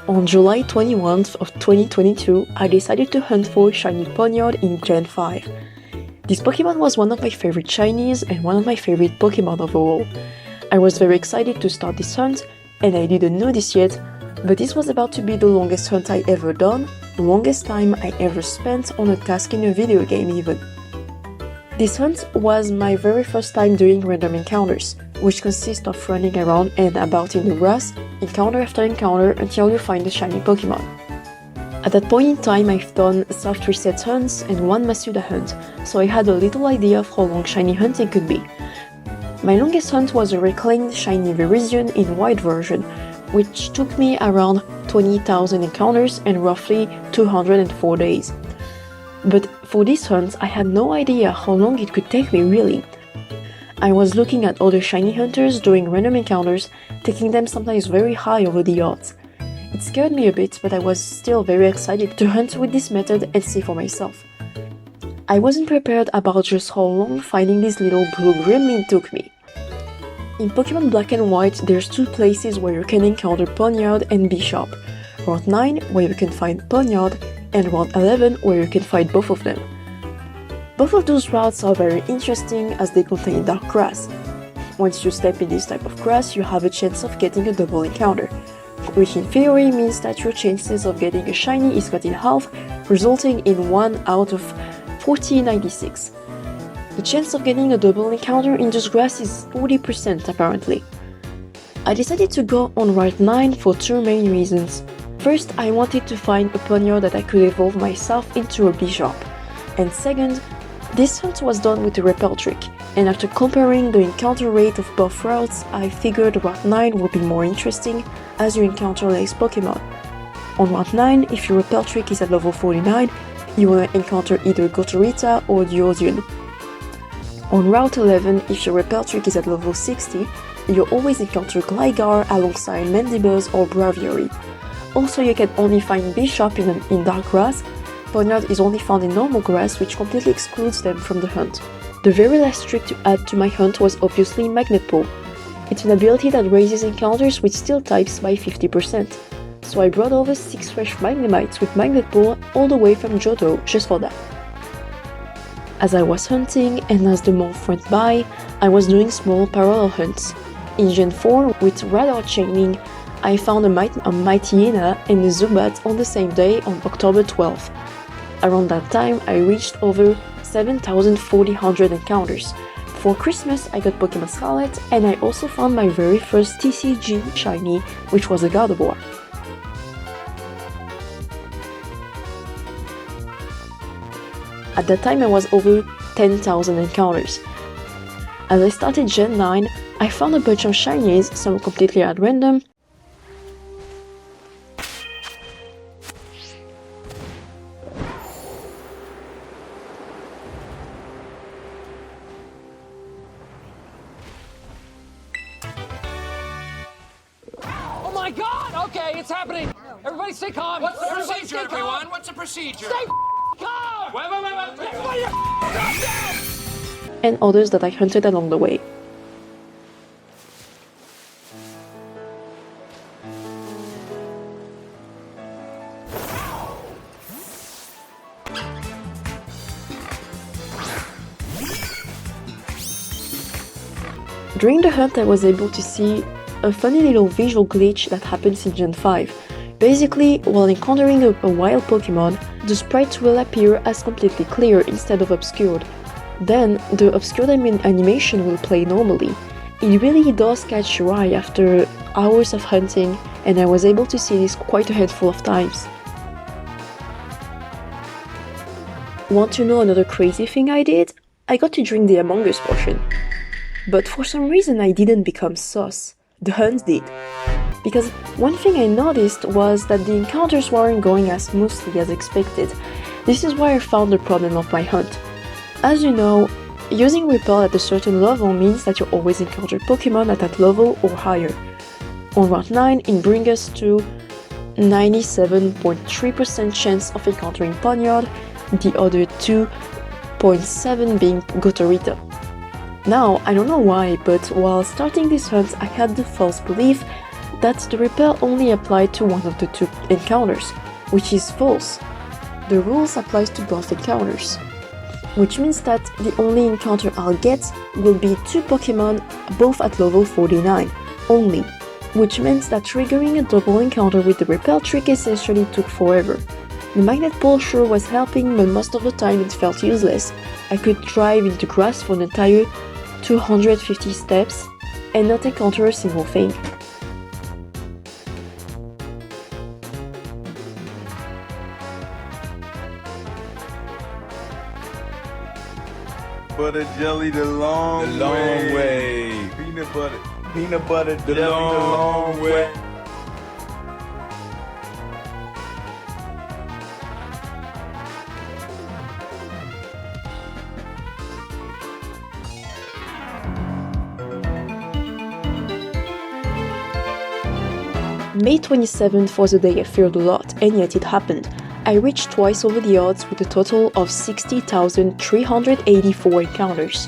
On July 21st of 2022, I decided to hunt for a shiny pawniard in Gen 5. This Pokemon was one of my favorite shinies and one of my favorite Pokemon overall. I was very excited to start this hunt, and I didn't know this yet, but this was about to be the longest hunt I ever done, the longest time I ever spent on a task in a video game even. This hunt was my very first time doing random encounters, which consist of running around and about in the grass, encounter after encounter until you find a shiny Pokemon. At that point in time I've done soft reset hunts and one Masuda hunt, so I had a little idea of how long shiny hunting could be. My longest hunt was a reclaimed shiny Virizion in white version, which took me around 20,000 encounters and roughly 204 days. But for this hunt, I had no idea how long it could take me really. I was looking at other shiny hunters doing random encounters, taking them sometimes very high over the odds. It scared me a bit, but I was still very excited to hunt with this method and see for myself. I wasn't prepared about just how long finding this little blue gremlin took me. In Pokemon Black and White, there's two places where you can encounter Pawniard and Bishop. Route 9, where you can find Pawniard, and Route 11, where you can find both of them. Both of those routes are very interesting as they contain dark grass. Once you step in this type of grass, you have a chance of getting a double encounter, which in theory means that your chances of getting a shiny is cut in half, resulting in 1 out of 4096. The chance of getting a double encounter in this grass is 40% apparently. I decided to go on Route 9 for two main reasons. First, I wanted to find a Pawniard that I could evolve myself into a Bishop. And second, this hunt was done with a repel trick, and after comparing the encounter rate of both routes, I figured Route 9 would be more interesting as you encounter less Pokemon. On Route 9, if your repel trick is at level 49, you will encounter either Gotorita or Duodian. On Route 11, if your repel trick is at level 60, you'll always encounter Gligar alongside Mandibuzz or Braviary. Also, you can only find Bishop in dark grass. Pawniard is only found in normal grass, which completely excludes them from the hunt. The very last trick to add to my hunt was obviously Magnet Pull. It's an ability that raises encounters with steel types by 50%. So I brought over 6 fresh Magnemites with Magnet Pull all the way from Johto just for that. As I was hunting and as the month went by, I was doing small parallel hunts. In Gen 4, with radar chaining, I found a Mightyena and a Zubat on the same day on October 12th. Around that time, I reached over 7,400 encounters. For Christmas, I got Pokemon Scarlet, and I also found my very first TCG shiny, which was a Gardevoir. At that time, I was over 10,000 encounters. As I started Gen 9, I found a bunch of shinies, some completely at random. Oh my God! Okay, it's happening. Everybody stay calm. What's the procedure, everyone? What's the procedure? Stay calm! Wait. Everybody drop down! And others that I hunted along the way. During the hunt, I was able to see a funny little visual glitch that happens in Gen 5. Basically, while encountering a wild Pokemon, the sprite will appear as completely clear instead of obscured. Then, the obscured animation will play normally. It really does catch your eye after hours of hunting, and I was able to see this quite a handful of times. Want to know another crazy thing I did? I got to drink the Among Us potion. But for some reason I didn't become sus. The hunt did. Because one thing I noticed was that the encounters weren't going as smoothly as expected. This is where I found the problem of my hunt. As you know, using repel at a certain level means that you always encounter Pokemon at that level or higher. On Route 9, it brings us to 97.3% chance of encountering Pawniard, the other 2.7 being Gotorita. Now, I don't know why, but while starting this hunt I had the false belief that the repel only applied to one of the two encounters, which is false. The rules applies to both encounters, which means that the only encounter I'll get will be 2 Pokemon both at level 49, only, which means that triggering a double encounter with the repel trick essentially took forever. The magnet pole sure was helping, but most of the time it felt useless. I could drive into grass for an entire 250 steps and not encounter a single thing. Butter jelly the long way. Peanut butter jelly the long way. May 27th was a day I feared a lot, and yet it happened. I reached twice over the odds with a total of 60,384 encounters.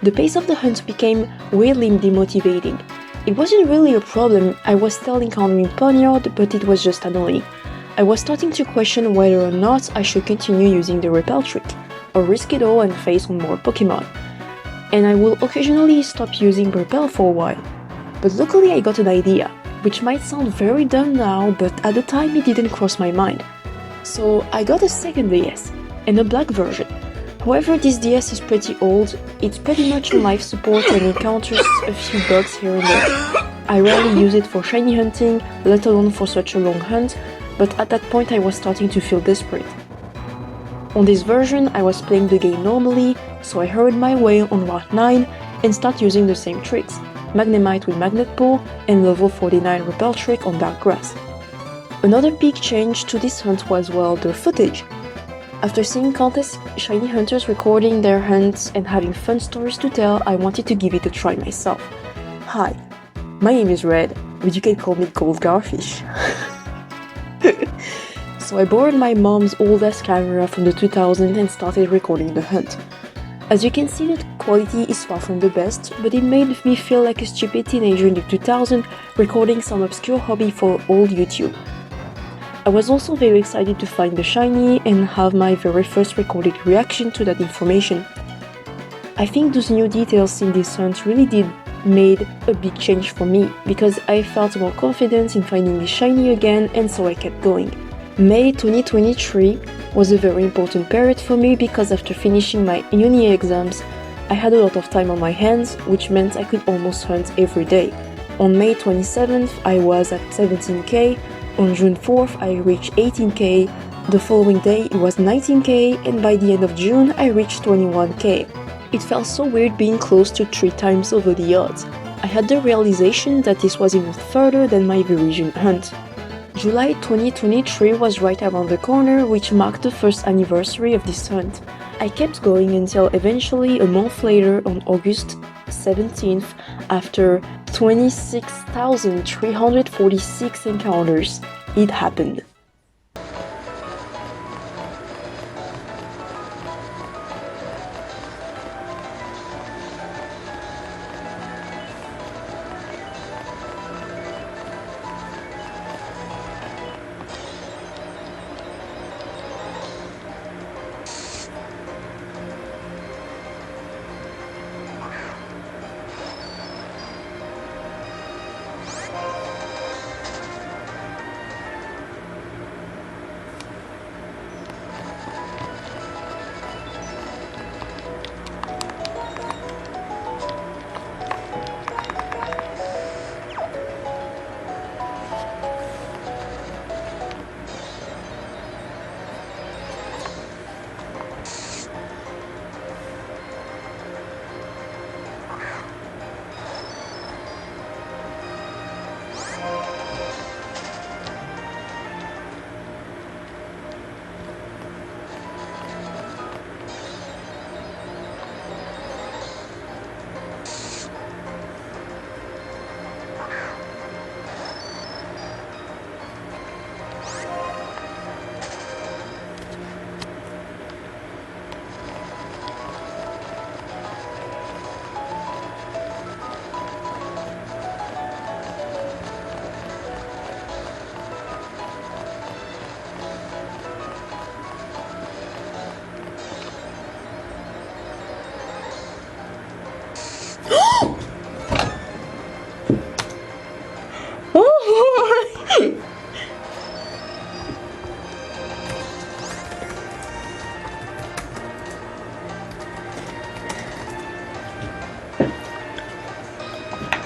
The pace of the hunt became weirdly demotivating. It wasn't really a problem, I was still encountering pawniard, but it was just annoying. I was starting to question whether or not I should continue using the repel trick, or risk it all and face on more Pokemon. And I will occasionally stop using repel for a while. But luckily I got an idea, which might sound very dumb now, but at the time it didn't cross my mind. So I got a second DS, and a black version. However, this DS is pretty old, it's pretty much on life support and encounters a few bugs here and there. I rarely use it for shiny hunting, let alone for such a long hunt, but at that point I was starting to feel desperate. On this version I was playing the game normally, so I hurried my way on Route 9 and start using the same tricks, Magnemite with Magnet Pull and level 49 Repel trick on dark grass. Another big change to this hunt was, well, the footage. After seeing countless shiny hunters recording their hunts and having fun stories to tell, I wanted to give it a try myself. Hi, my name is Red, but you can call me Gold Garfish. So I borrowed my mom's oldest camera from the 2000s and started recording the hunt. As you can see, the quality is far from the best, but it made me feel like a stupid teenager in the 2000s recording some obscure hobby for old YouTube. I was also very excited to find the shiny and have my very first recorded reaction to that information. I think those new details in this hunt really did made a big change for me, because I felt more confident in finding the shiny again, and so I kept going. May 2023 was a very important period for me because after finishing my uni exams, I had a lot of time on my hands, which meant I could almost hunt every day. On May 27th, I was at 17k. On June 4th, I reached 18k, the following day it was 19k, and by the end of June I reached 21k. It felt so weird being close to 3 times over the odds. I had the realization that this was even further than my Viridian hunt. July 2023 was right around the corner, which marked the first anniversary of this hunt. I kept going until eventually a month later on August 17th, after 26,346 encounters, it happened.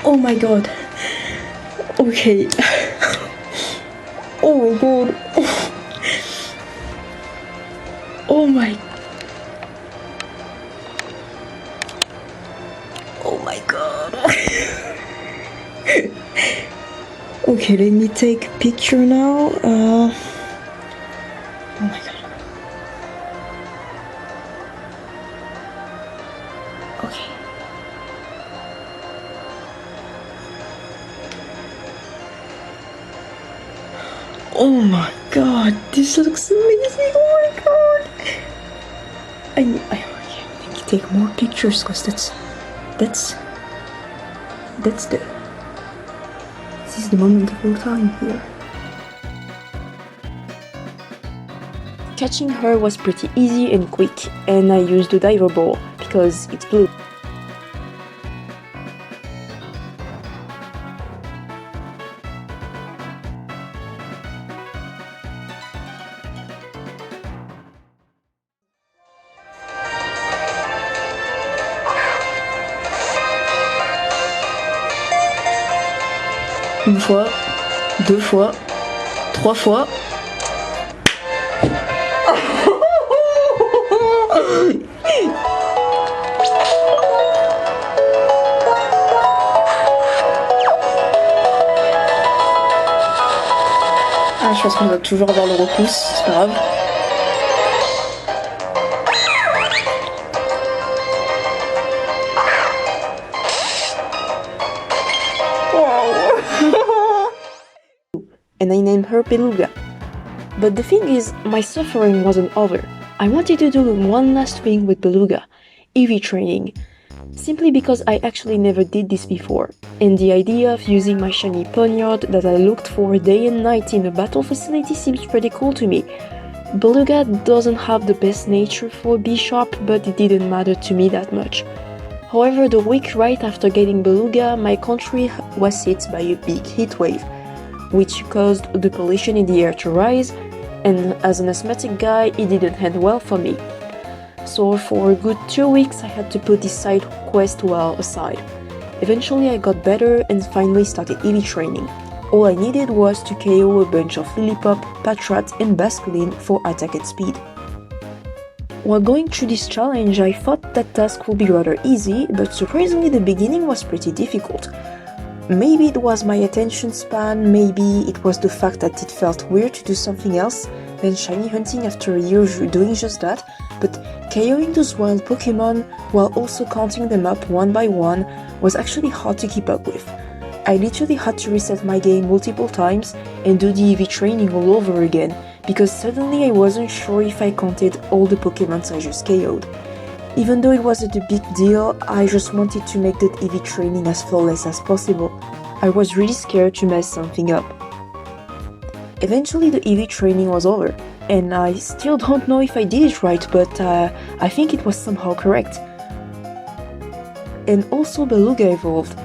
Oh my god. Okay. Oh my god. Oh my. Oh my god. Okay, let me take a picture now. Oh my god. Okay. Oh my god, this looks amazing. Oh my god. I need to take more pictures because this is the moment of all time here. Catching her was pretty easy and quick, and I used the diver ball because it's blue. Une fois, deux fois, trois fois. Ah, je pense qu'on va toujours avoir le repousse, c'est pas grave. And I named her Beluga. But the thing is, my suffering wasn't over. I wanted to do one last thing with Beluga, EV training. Simply because I actually never did this before, and the idea of using my shiny pawniard that I looked for day and night in a battle facility seems pretty cool to me. Beluga doesn't have the best nature for B-Sharp, but it didn't matter to me that much. However, the week right after getting Beluga, my country was hit by a big heat wave, which caused the pollution in the air to rise, and as an asthmatic guy, it didn't end well for me. So for a good 2 weeks I had to put this side quest well aside. Eventually I got better and finally started EV training. All I needed was to KO a bunch of Lilipop, Patrat and Basculin for attack and speed. While going through this challenge, I thought that task would be rather easy, but surprisingly the beginning was pretty difficult. Maybe it was my attention span, maybe it was the fact that it felt weird to do something else than shiny hunting after a year of doing just that, but KOing those wild Pokemon while also counting them up one by one was actually hard to keep up with. I literally had to reset my game multiple times and do the EV training all over again, because suddenly I wasn't sure if I counted all the Pokemons I just KO'd. Even though it wasn't a big deal, I just wanted to make that EV training as flawless as possible. I was really scared to mess something up. Eventually the EV training was over, and I still don't know if I did it right, but I think it was somehow correct. And also Beluga evolved.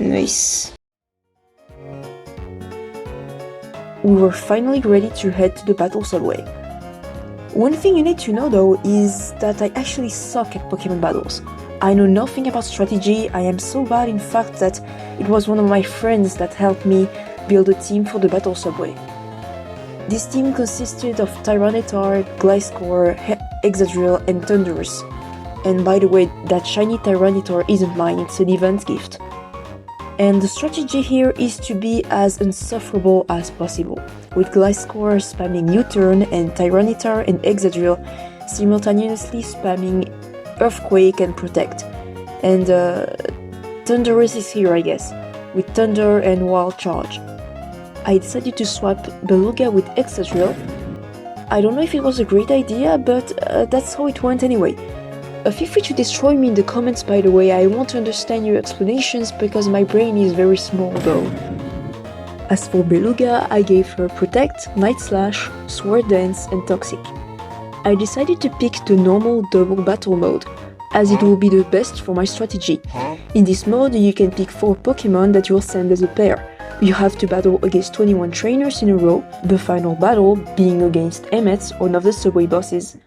Nice. We were finally ready to head to the battle subway. One thing you need to know though is that I actually suck at Pokemon battles. I know nothing about strategy. I am so bad in fact that it was one of my friends that helped me build a team for the battle subway. This team consisted of Tyranitar, Gliscor, Excadrill and Thundurus. And by the way, that shiny Tyranitar isn't mine, it's an event gift. And the strategy here is to be as insufferable as possible, with Gliscor spamming U-turn and Tyranitar and Excadrill simultaneously spamming Earthquake and Protect. And Thundurus is here, I guess, with Thunder and Wild Charge. I decided to swap Beluga with Excadrill. I don't know if it was a great idea, but that's how it went anyway. Feel free to destroy me in the comments, by the way. I want to understand your explanations because my brain is very small though. As for Beluga, I gave her Protect, Night Slash, Sword Dance and Toxic. I decided to pick the normal double battle mode, as it will be the best for my strategy. In this mode, you can pick 4 Pokemon that you'll send as a pair. You have to battle against 21 trainers in a row, the final battle being against Emmett, one of the subway bosses.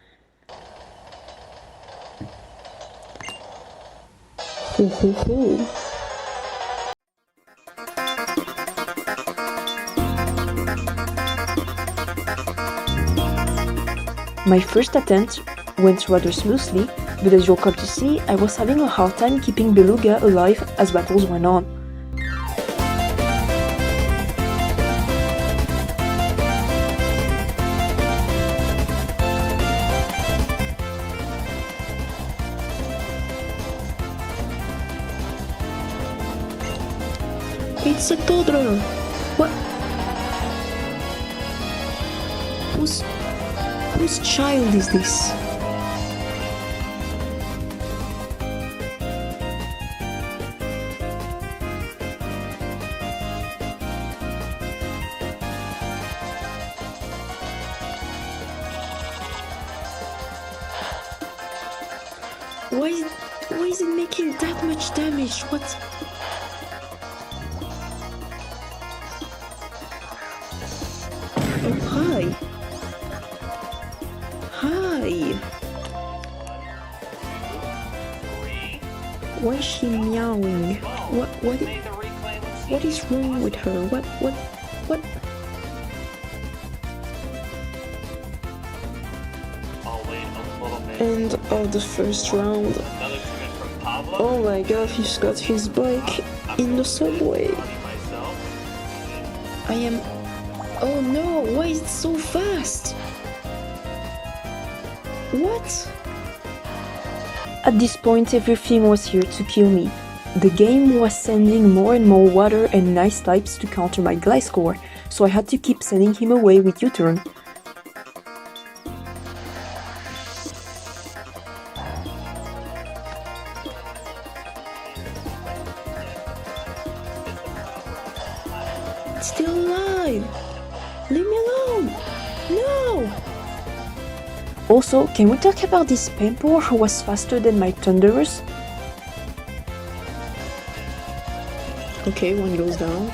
Ho ho ho! My first attempt went rather smoothly, but as you'll come to see, I was having a hard time keeping Beluga alive as battles went on. It's a toddler! What? Whose child is this? Why is it making that much damage? What? Oh, hi. Hi. Why is she meowing? What is wrong with her? What? And the first round. Oh my god, he's got his bike in the subway. Oh no, why is it so fast? What? At this point, everything was here to kill me. The game was sending more and more water and ice types to counter my Gliscor, so I had to keep sending him away with U-turn. It's still alive! Leave me alone! No! Also, can we talk about this Pampor who was faster than my Thundurus? Okay, one goes down.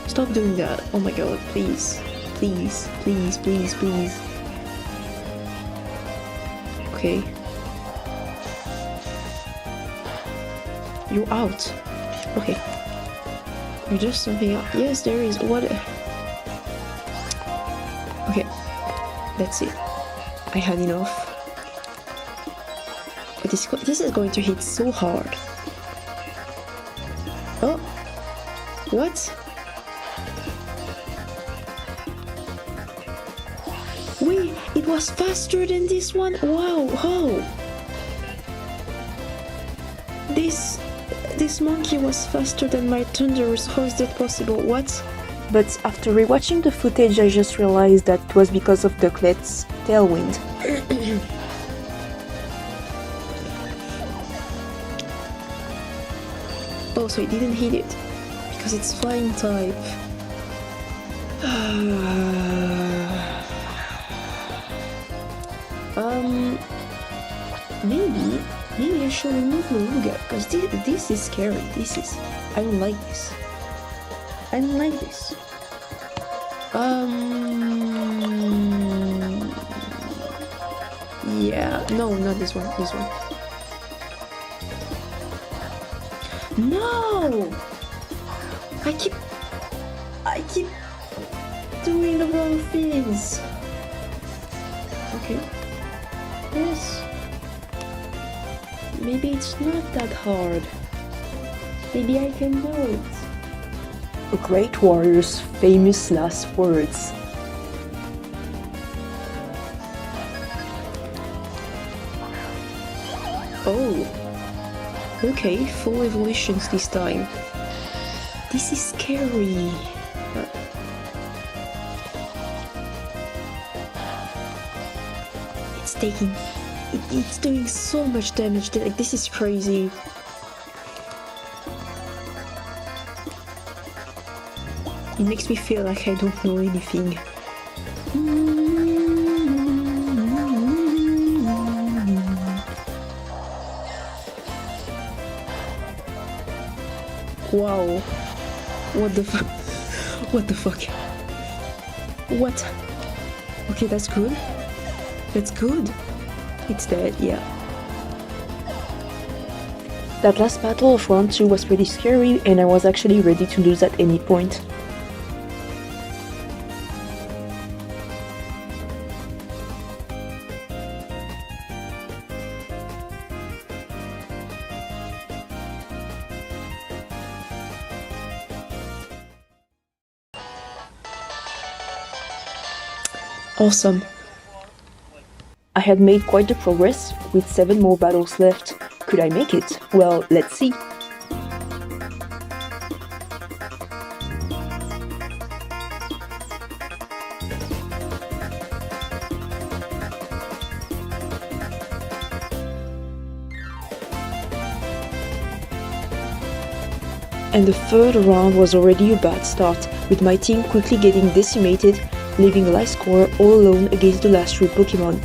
Stop doing that. Oh my god, please. Please, please, please, please. Okay. You're out. Okay. There's just something else. Yes, there is. What? Okay. That's it. I had enough. But this is going to hit so hard. Oh. What? Wait, it was faster than this one? Wow, how? This monkey was faster than my Thundurus. How is that possible? What? But after rewatching the footage, I just realized that it was because of Ducklet's Tailwind. Oh, so it didn't hit it because it's flying type. Maybe I should remove Beluga, because this is scary. I don't like this. I don't like this. Yeah, no, not this one, this one. No! I keep doing the wrong things. Okay. Yes. Maybe it's not that hard. Maybe I can do it. A great warrior's famous last words. Oh. Okay, full evolutions this time. This is scary. It's doing so much damage. Like, this is crazy. It makes me feel like I don't know anything. Wow. What the fuck? What the fuck? What? Okay, that's good. That's good. It's dead, yeah. That last battle of round 2 was pretty scary, and I was actually ready to lose at any point. Awesome. I had made quite the progress, with 7 more battles left. Could I make it? Well, let's see. And the third round was already a bad start, with my team quickly getting decimated, leaving a life score all alone against the last 3 Pokemon.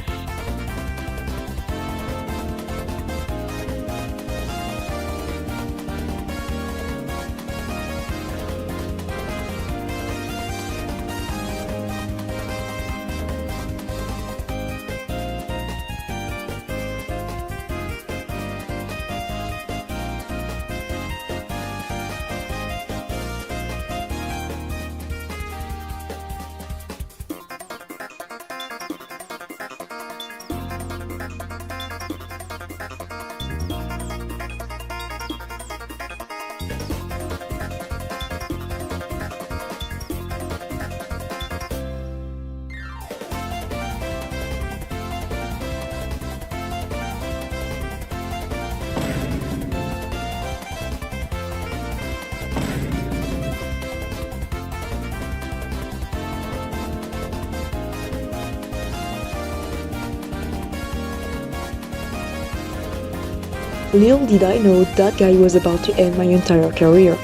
Little did I know that guy was about to end my entire career.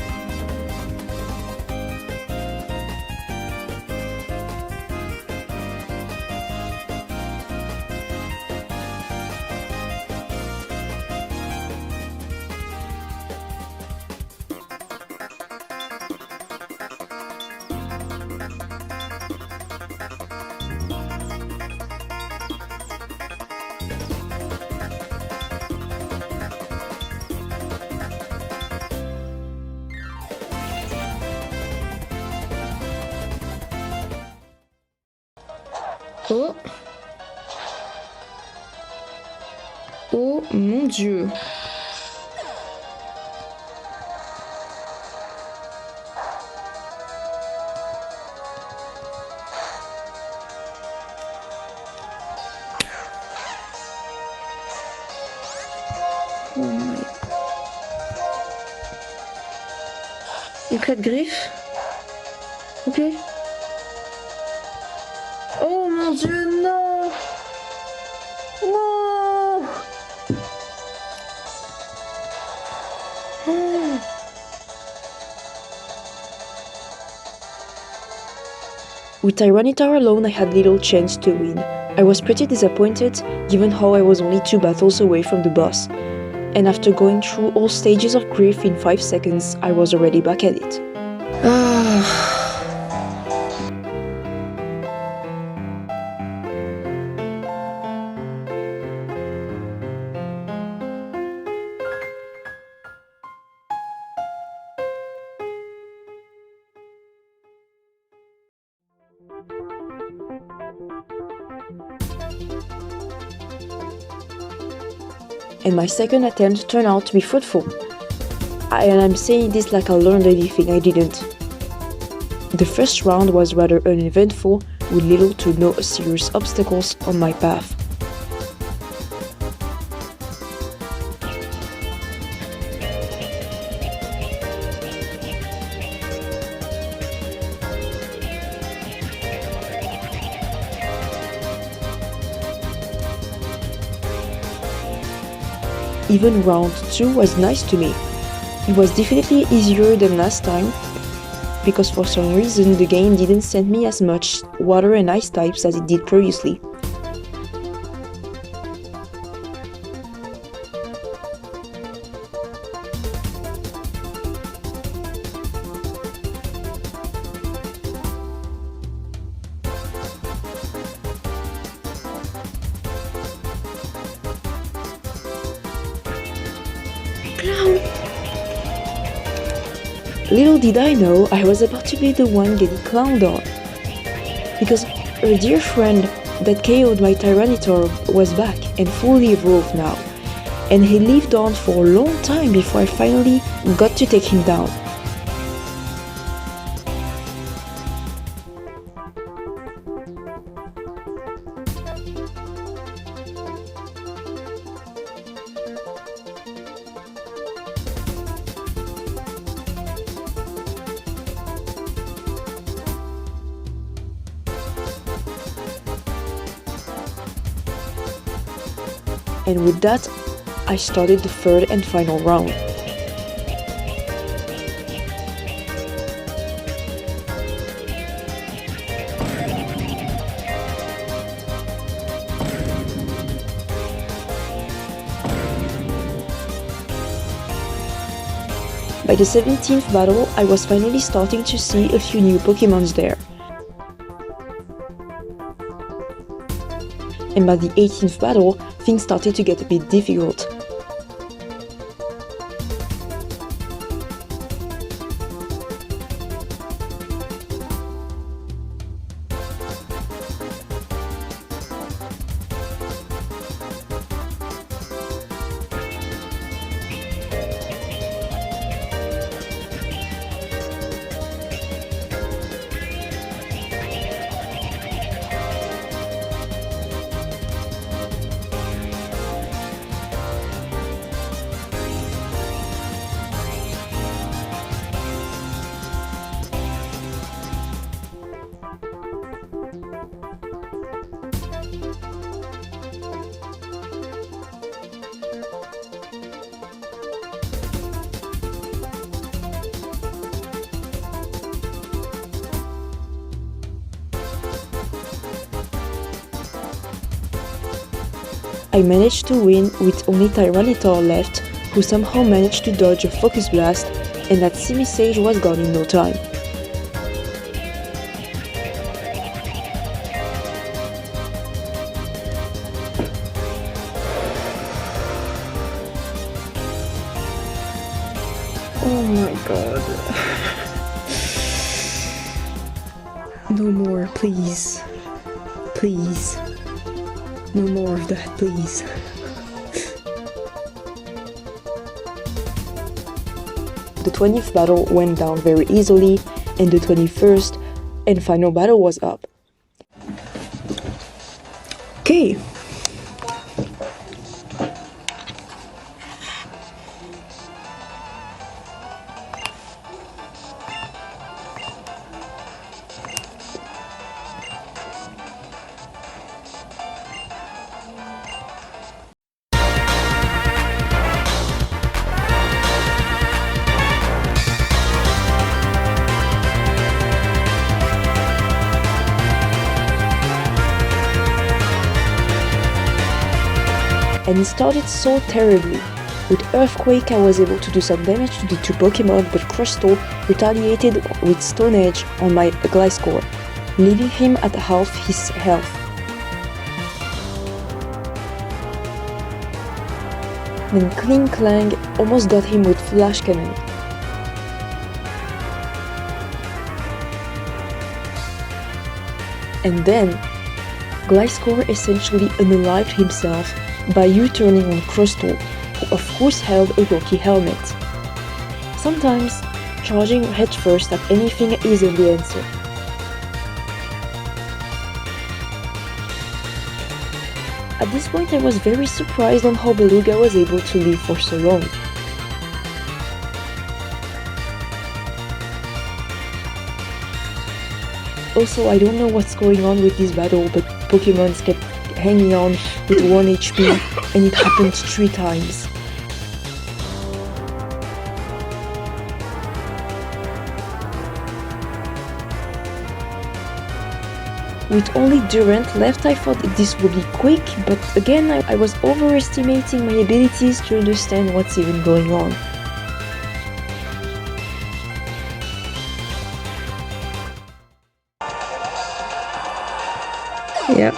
Oh. Oh mon Dieu. Oh my. Éclat de griffe. Ok. Oh mon Dieu, non! Non! Oh. With Tyranitar alone, I had little chance to win. I was pretty disappointed, given how I was only 2 battles away from the boss. And after going through all stages of grief in 5 seconds, I was already back at it. And my second attempt turned out to be fruitful. And I'm saying this like I learned anything, I didn't. The first round was rather uneventful, with little to no serious obstacles on my path. even round 2 was nice to me. It was definitely easier than last time, because for some reason the game didn't send me as much water and ice types as it did previously. Little did I know I was about to be the one getting clowned on, because a dear friend that KO'd my Tyranitar was back and fully evolved now, and he lived on for a long time before I finally got to take him down. And with that, I started the third and final round. By the 17th battle, I was finally starting to see a few new Pokémons there. And by the 18th battle, things started to get a bit difficult. I managed to win with only Tyranitar left, who somehow managed to dodge a Focus Blast, and that Simisage was gone in no time. Oh my god. No more, please. Please. No more of that, please. The 20th battle went down very easily, and the 21st and final battle was up. Okay. And it started so terribly. With Earthquake I was able to do some damage to the two Pokémon, but Crustle retaliated with Stone Edge on my Gliscor, leaving him at half his health. Then Kling Clang almost got him with Flash Cannon. And then Gliscor essentially unalived himself by U-turning on Crustle, who of course held a Rocky helmet. Sometimes, charging headfirst at anything isn't the answer. At this point I was very surprised on how Beluga was able to live for so long. Also, I don't know what's going on with this battle, but Pokémon kept hanging on with 1 HP, and it happened 3 times. With only Durant left, I thought this would be quick, but again I was overestimating my abilities to understand what's even going on. Yep.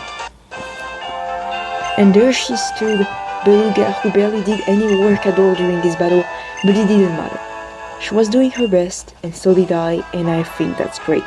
And there she stood, Beluga, who barely did any work at all during this battle, but it didn't matter. She was doing her best, and so did I, and I think that's great.